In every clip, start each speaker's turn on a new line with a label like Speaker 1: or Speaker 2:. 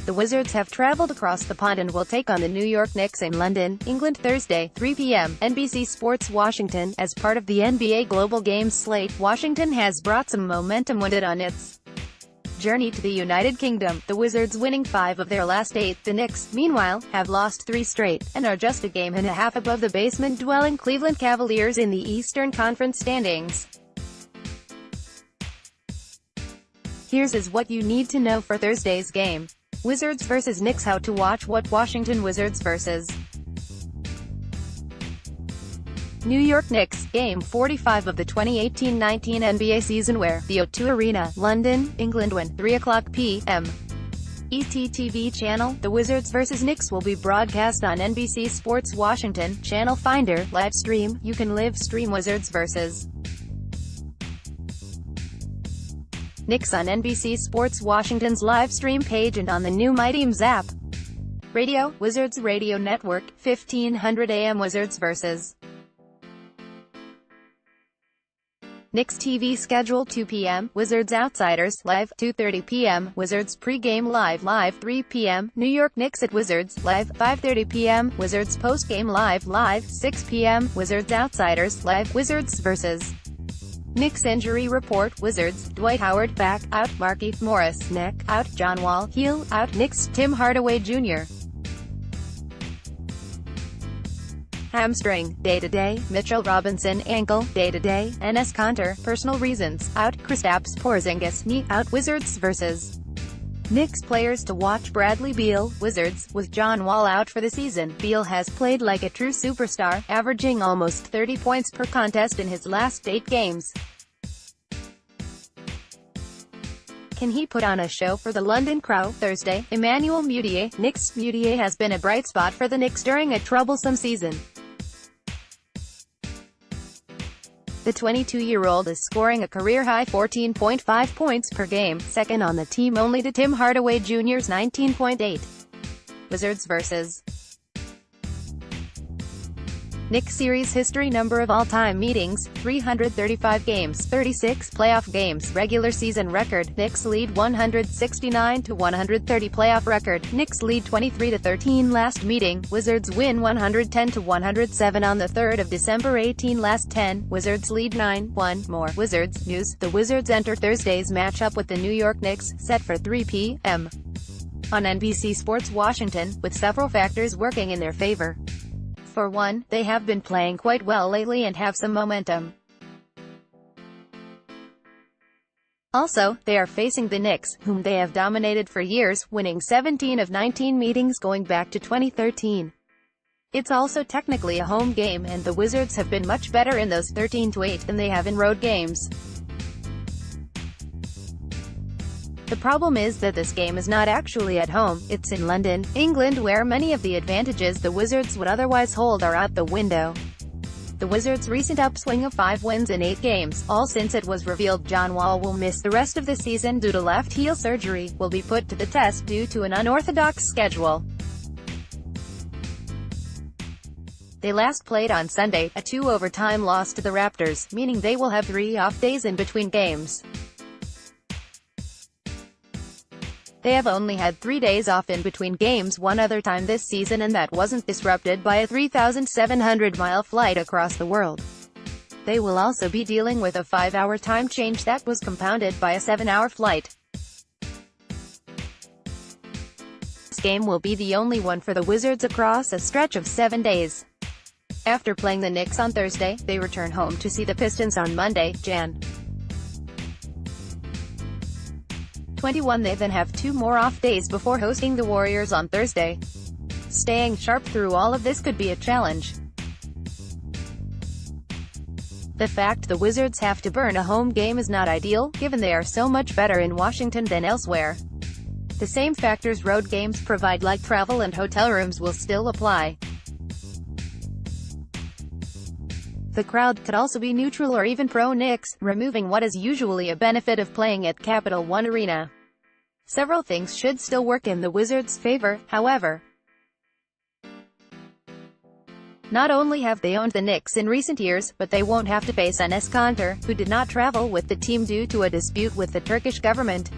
Speaker 1: The Wizards have traveled across the pond and will take on the New York Knicks in London, England Thursday, 3 p.m. NBC Sports Washington. As part of the NBA Global Games slate, Washington has brought some momentum with it on its journey to the United Kingdom, the Wizards winning 5 of their last 8. The Knicks, meanwhile, have lost 3 straight, and are just a game and a half above the basement-dwelling Cleveland Cavaliers in the Eastern Conference standings. Here's what you need to know for Thursday's game. Wizards vs Knicks. How to watch what Washington Wizards vs New York Knicks, Game 45 of the 2018-19 NBA season, where the O2 Arena, London, England, when 3:00 p.m. ET TV channel. The Wizards vs Knicks will be broadcast on NBC Sports Washington, Channel Finder, live stream. You can live stream Wizards vs Knicks on NBC Sports Washington's live stream page and on the new MyTeams app. Radio, Wizards Radio Network, 1500 AM. Wizards vs Knicks TV schedule 2 p.m. Wizards Outsiders, live, 2:30 p.m. Wizards pregame live, 3 p.m. New York Knicks at Wizards, live, 5:30 p.m. Wizards postgame live, 6 p.m. Wizards Outsiders, live. Wizards vs Knicks injury report. Wizards, Dwight Howard, back, out. Markieff Morris, neck, out. John Wall, heel, out. Knicks, Tim Hardaway Jr. hamstring, day-to-day. Mitchell Robinson, ankle, day-to-day. Enes Kanter, personal reasons, out. Kristaps Porzingis, knee, out. Wizards vs Knicks players to watch. Bradley Beal, Wizards, with John Wall out for the season. Beal has played like a true superstar, averaging almost 30 points per contest in his last 8 games. Can he put on a show for the London crowd? Thursday, Emmanuel Mudiay, Knicks. Mudiay has been a bright spot for the Knicks during a troublesome season. The 22-year-old is scoring a career-high 14.5 points per game, second on the team only to Tim Hardaway Jr.'s 19.8. Wizards vs Knicks series history. Number of all-time meetings, 335 games, 36 playoff games. Regular season record, Knicks lead 169-130. Playoff record, Knicks lead 23-13. Last meeting, Wizards win 110-107 on the 3rd of December 18. Last 10, Wizards lead 9-1. More Wizards news. The Wizards enter Thursday's matchup with the New York Knicks, set for 3 p.m. on NBC Sports Washington, with several factors working in their favor. For one, they have been playing quite well lately and have some momentum. Also, they are facing the Knicks, whom they have dominated for years, winning 17 of 19 meetings going back to 2013. It's also technically a home game, and the Wizards have been much better in those 13-8 than they have in road games. The problem is that this game is not actually at home, it's in London, England, where many of the advantages the Wizards would otherwise hold are out the window. The Wizards' recent upswing of 5 wins in 8 games, all since it was revealed John Wall will miss the rest of the season due to left heel surgery, will be put to the test due to an unorthodox schedule. They last played on Sunday, a 2-overtime loss to the Raptors, meaning they will have 3 off days in between games. They have only had 3 days off in between games one other time this season, and that wasn't disrupted by a 3,700-mile flight across the world. They will also be dealing with a 5-hour time change that was compounded by a 7-hour flight. This game will be the only one for the Wizards across a stretch of 7 days. After playing the Knicks on Thursday, they return home to see the Pistons on Monday, Jan. 21. They then have 2 more off days before hosting the Warriors on Thursday. Staying sharp through all of this could be a challenge. The fact the Wizards have to burn a home game is not ideal, given they are so much better in Washington than elsewhere. The same factors road games provide, like travel and hotel rooms, will still apply. The crowd could also be neutral or even pro-Knicks, removing what is usually a benefit of playing at Capital One Arena. Several things should still work in the Wizards' favor, however. Not only have they owned the Knicks in recent years, but they won't have to face Enes Kanter, who did not travel with the team due to a dispute with the Turkish government.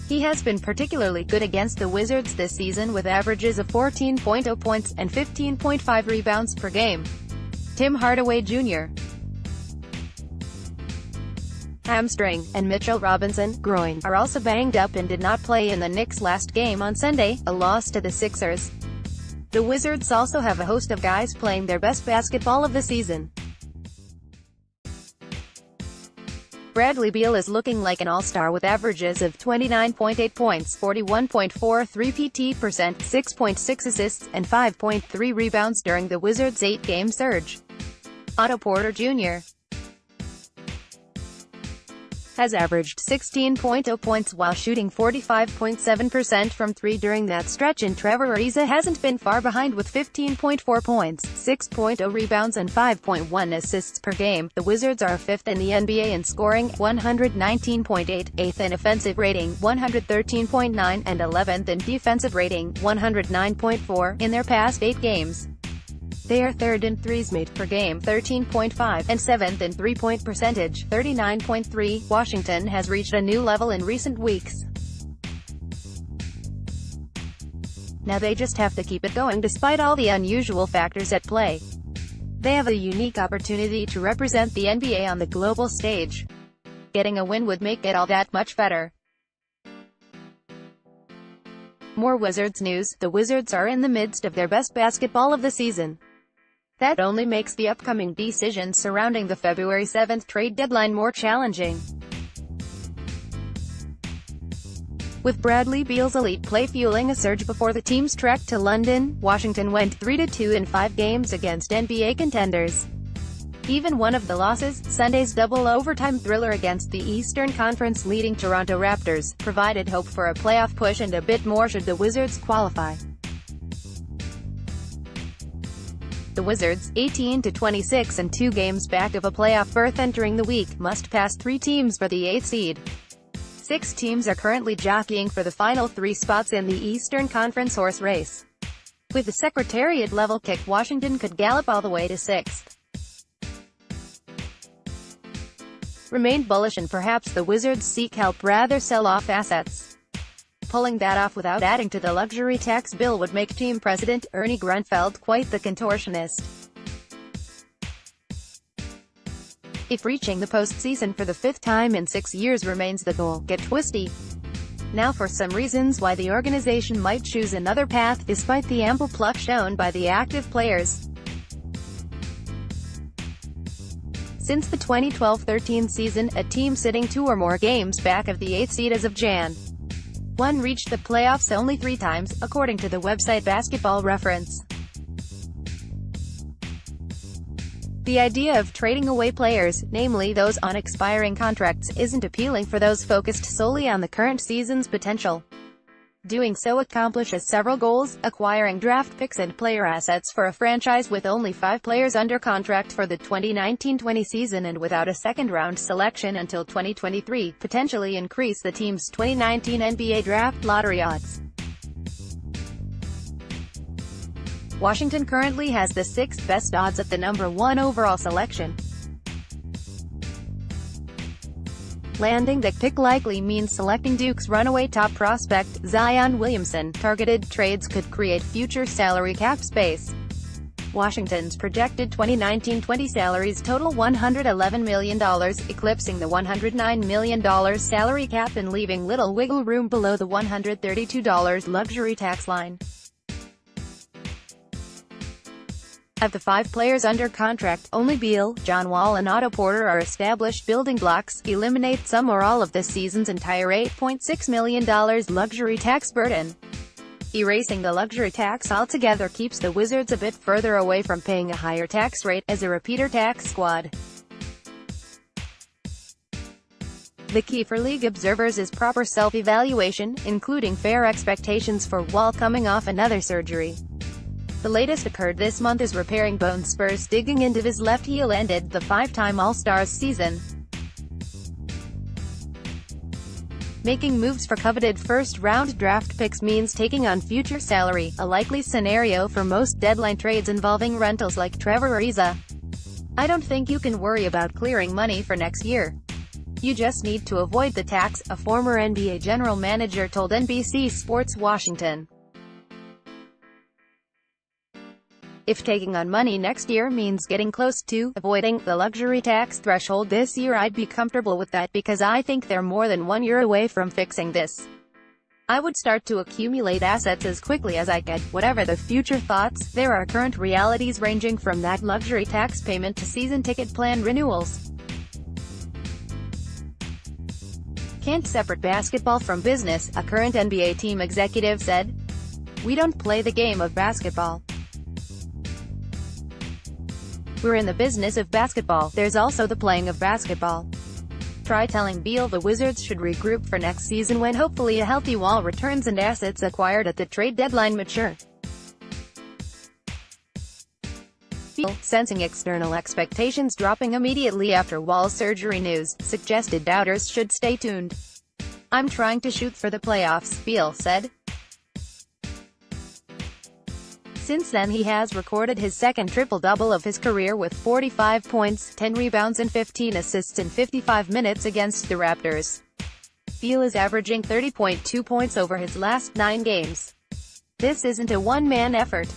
Speaker 1: He has been particularly good against the Wizards this season with averages of 14.0 points and 15.5 rebounds per game. Tim Hardaway Jr. hamstring, and Mitchell Robinson groin are also banged up and did not play in the Knicks' last game on Sunday, a loss to the Sixers. The Wizards also have a host of guys playing their best basketball of the season. Bradley Beal is looking like an all-star with averages of 29.8 points, 41.43 PT%, 6.6 assists, and 5.3 rebounds during the Wizards' 8-game surge. Otto Porter Jr. has averaged 16.0 points while shooting 45.7% from 3 during that stretch, and Trevor Ariza hasn't been far behind with 15.4 points, 6.0 rebounds and 5.1 assists per game. The Wizards are 5th in the NBA in scoring, 119.8, 8th in offensive rating, 113.9, and 11th in defensive rating, 109.4, in their past 8 games. They are 3rd in threes made per game, 13.5, and 7th in three-point percentage, 39.3. Washington has reached a new level in recent weeks. Now they just have to keep it going despite all the unusual factors at play. They have a unique opportunity to represent the NBA on the global stage. Getting a win would make it all that much better. More Wizards news. The Wizards are in the midst of their best basketball of the season. That only makes the upcoming decisions surrounding the February 7th trade deadline more challenging. With Bradley Beal's elite play fueling a surge before the team's trek to London, Washington went 3-2 in 5 games against NBA contenders. Even one of the losses, Sunday's double overtime thriller against the Eastern Conference leading Toronto Raptors, provided hope for a playoff push and a bit more should the Wizards qualify. The Wizards, 18-26 and 2 games back of a playoff berth entering the week, must pass 3 teams for the 8th seed. 6 teams are currently jockeying for the final 3 spots in the Eastern Conference horse race. With the Secretariat level kick, Washington could gallop all the way to 6th. Remain bullish and perhaps the Wizards seek help rather sell off assets. Pulling that off without adding to the luxury tax bill would make team president Ernie Grunfeld quite the contortionist. If reaching the postseason for the 5th time in 6 years remains the goal, get twisty. Now for some reasons why the organization might choose another path despite the ample pluck shown by the active players. Since the 2012-13 season, a team sitting 2 or more games back of the 8th seed as of Jan. 1 reached the playoffs only 3 times, according to the website Basketball Reference. The idea of trading away players, namely those on expiring contracts, isn't appealing for those focused solely on the current season's potential. Doing so accomplishes several goals: acquiring draft picks and player assets for a franchise with only 5 players under contract for the 2019-20 season and without a second-round selection until 2023, potentially increase the team's 2019 NBA draft lottery odds. Washington currently has the 6th best odds at the number 1 overall selection. Landing that pick likely means selecting Duke's runaway top prospect, Zion Williamson. Targeted trades could create future salary cap space. Washington's projected 2019-20 salaries total $111 million, eclipsing the $109 million salary cap and leaving little wiggle room below the $132 luxury tax line. Of the 5 players under contract, only Beal, John Wall and Otto Porter are established building blocks. Eliminate some or all of this season's entire $8.6 million luxury tax burden. Erasing the luxury tax altogether keeps the Wizards a bit further away from paying a higher tax rate, as a repeater tax squad. The key for league observers is proper self-evaluation, including fair expectations for Wall coming off another surgery. The latest occurred this month as repairing bone spurs digging into his left heel ended the 5-time All-Stars season. Making moves for coveted first-round draft picks means taking on future salary, a likely scenario for most deadline trades involving rentals like Trevor Ariza. I don't think you can worry about clearing money for next year. You just need to avoid the tax, a former NBA general manager told NBC Sports Washington. If taking on money next year means getting close to avoiding the luxury tax threshold this year, I'd be comfortable with that because I think they're more than 1 year away from fixing this. I would start to accumulate assets as quickly as I could. Whatever the future thoughts, there are current realities ranging from that luxury tax payment to season ticket plan renewals. Can't separate basketball from business, a current NBA team executive said. We don't play the game of basketball. We're in the business of basketball. There's also the playing of basketball. Try telling Beal the Wizards should regroup for next season when hopefully a healthy Wall returns and assets acquired at the trade deadline mature. Beal, sensing external expectations dropping immediately after Wall's surgery news, suggested doubters should stay tuned. I'm trying to shoot for the playoffs, Beal said. Since then he has recorded his second triple-double of his career with 45 points, 10 rebounds and 15 assists in 55 minutes against the Raptors. Beal is averaging 30.2 points over his last 9 games. This isn't a one-man effort.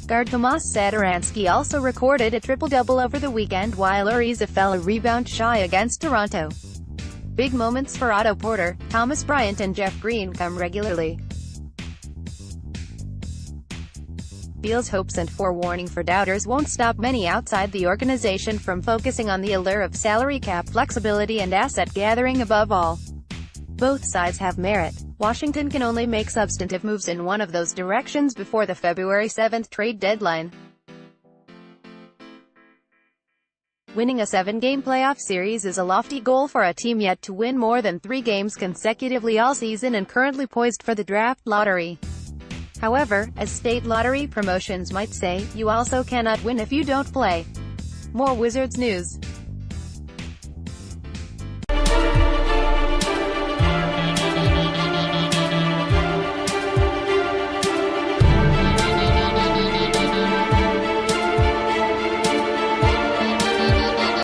Speaker 1: Guard Tomas Satoransky also recorded a triple-double over the weekend while Ariza fell a rebound shy against Toronto. Big moments for Otto Porter, Thomas Bryant and Jeff Green come regularly. Beal's hopes and forewarning for doubters won't stop many outside the organization from focusing on the allure of salary cap flexibility and asset gathering above all. Both sides have merit. Washington can only make substantive moves in one of those directions before the February 7th trade deadline. Winning a 7-game playoff series is a lofty goal for a team yet to win more than 3 games consecutively all season and currently poised for the draft lottery. However, as state lottery promotions might say, you also cannot win if you don't play. More Wizards news.